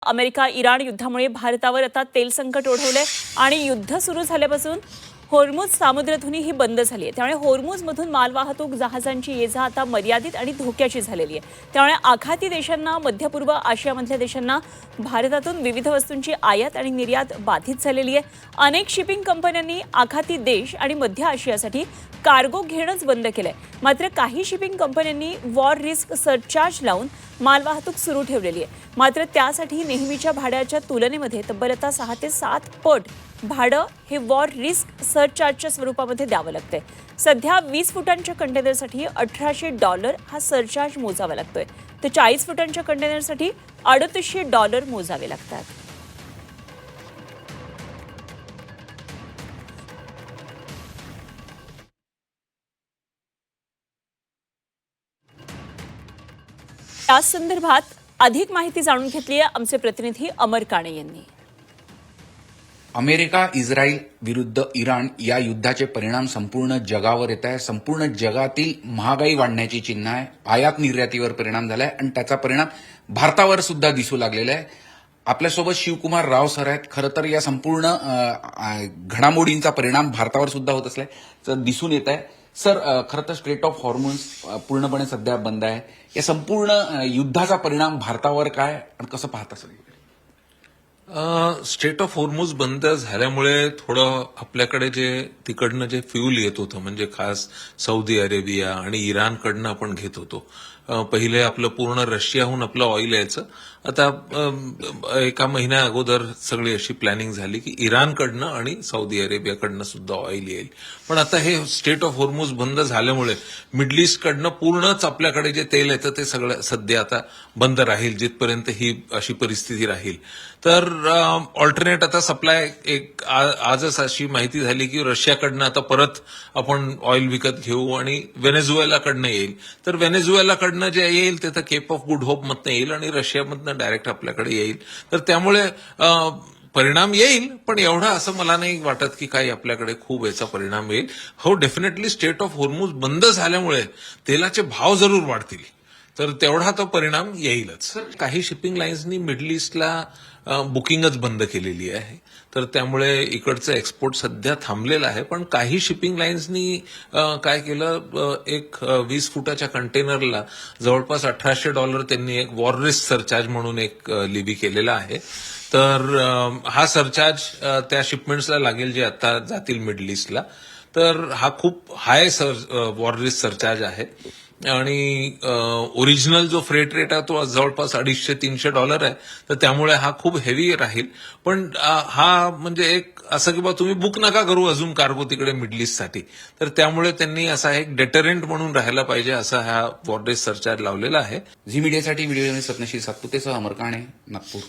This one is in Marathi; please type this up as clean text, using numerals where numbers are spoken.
अमेरिका इराण युद्धामुळे भारतावर आता तेल संकट ओढवलंय आणि युद्ध सुरू झाल्यापासून होर्मुझ सामुद्रधुनी ही बंद झाली आहे। त्यामुळे होर्मुझमधून मालवाहतूक जहाजांची ये-जा आता मर्यादित आणि धोक्याची झालेली आहे। त्यामुळे आखाती देशांना, मध्य पूर्व आशियामधल्या देशांना भारतातून विविध वस्तूंची आयात आणि निर्यात बाधित झालेली आहे। अनेक शिपिंग कंपन्यांनी आखाती देश आणि मध्य आशियासाठी कार्गो घेणंच बंद केलंय। मात्र काही शिपिंग कंपन्यांनी वॉर रिस्क सरचार्ज लावून मालवाहतूक सुरू ठेवलेली आहे। मात्र त्यासाठी नेहमीच्या भाड्याच्या तुलनेमध्ये तब्बल आता 6 ते 7 पट भाडं हे वॉर रिस्क सरचार्जच्या स्वरूपामध्ये द्यावं लागतंय। सध्या 20 फुटांच्या कंटेनरसाठी $1800 हा सरचार्ज मोजावा लागतोय, तर 40 फुटांच्या कंटेनरसाठी $3800 मोजावे लागतात। या संदर्भात अधिक माहिती जाणून घेतली आहे आमचे प्रतिनिधी अमर काणे यांनी। अमेरिका इस्रायल विरुद्ध इराण या युद्धाचे परिणाम संपूर्ण जगावर येत आहे। संपूर्ण जगातील महागाई वाढण्याची चिन्ह आहे। आयात निर्यातीवर परिणाम झालाय आणि त्याचा परिणाम भारतावर सुद्धा दिसू लागलेला आहे। आपल्यासोबत शिवकुमार राव सर आहेत। खरं तर या संपूर्ण घडामोडींचा परिणाम भारतावर सुद्धा होत असल्याचं दिसून येत आहे। सर, खरं तर स्ट्रेट ऑफ हॉर्मुझ पूर्णपणे सध्या बंद आहे। या संपूर्ण युद्धाचा परिणाम भारतावर काय आणि कसं पाहता सर? स्ट्रेट ऑफ होर्मुझ बंद झाल्यामुळे थोडं आपल्याकडे जे तिकडनं जे फ्यूल येत होतं, म्हणजे खास सौदी अरेबिया आणि इराणकडनं आपण घेत होतो। पहिले आपलं पूर्ण रशियाहून आपलं ऑइल यायचं। आता एका महिन्या अगोदर सगळी अशी प्लॅनिंग झाली की इराणकडनं आणि सौदी अरेबियाकडनं सुद्धा ऑइल येईल। पण आता हे स्ट्रेट ऑफ होर्मुझ बंद झाल्यामुळे मिडल ईस्टकडनं पूर्णच आपल्याकडे जे तेल येतं ते सगळं सध्या आता बंद राहील, जिथपर्यंत ही अशी परिस्थिती राहील। तर ऑल्टरनेट आता सप्लाय एक आजच अशी माहिती झाली की रशियाकडनं आता परत आपण ऑइल विकत घेऊ आणि व्हेनेझुएलाकडनं येईल। तर व्हेनेझुएलाकडनं जे येईल ते तर केप ऑफ गुड होप मधनं येईल आणि रशियामधनं डायरेक्ट आपल्याकडे येईल। तर त्यामुळे परिणाम येईल, पण एवढा असं मला नाही वाटत की काही आपल्याकडे खूप याचा परिणाम येईल। हो, डेफिनेटली स्ट्रेट ऑफ होर्मुझ बंद झाल्यामुळे तेलाचे भाव जरूर वाढतील, तर तेवढा तो परिणाम येईलच। काही शिपिंग लाईन्सनी मिडल ईस्टला बुकिंगच बंद केलेली आहे, तर त्यामुळे इकडचं एक्सपोर्ट सध्या थांबलेलं आहे। पण काही शिपिंग लाईन्सनी काय केलं, एक 20 फुटाच्या कंटेनरला जवळपास $1800 त्यांनी एक वॉर रिस्क सरचार्ज म्हणून एक लिव्ही केलेला आहे। तर हा सरचार्ज त्या शिपमेंट्सला लागेल जे आता जातील मिडल ईस्टला। तर हा खूप हाय वॉर रिस्क सरचार्ज आहे आणि ओरिजिनल जो फ्रेट रेट आहे तो जवळपास $250-300 आहे। तर त्यामुळे हा खूप हेवी राहील। पण हा म्हणजे एक असं की बा तुम्ही बुक नका करू अजून कार्गो तिकडे मिडल ईस्टसाठी, तर त्यामुळे त्यांनी असा एक डेटरंट म्हणून राहायला पाहिजे असा हा वॉर रिस्क सरचार्ज लावलेला आहे। झी मीडियासाठी व्हिडिओ सत्नशील सातपुतेसह अमर काणे, नागपूर।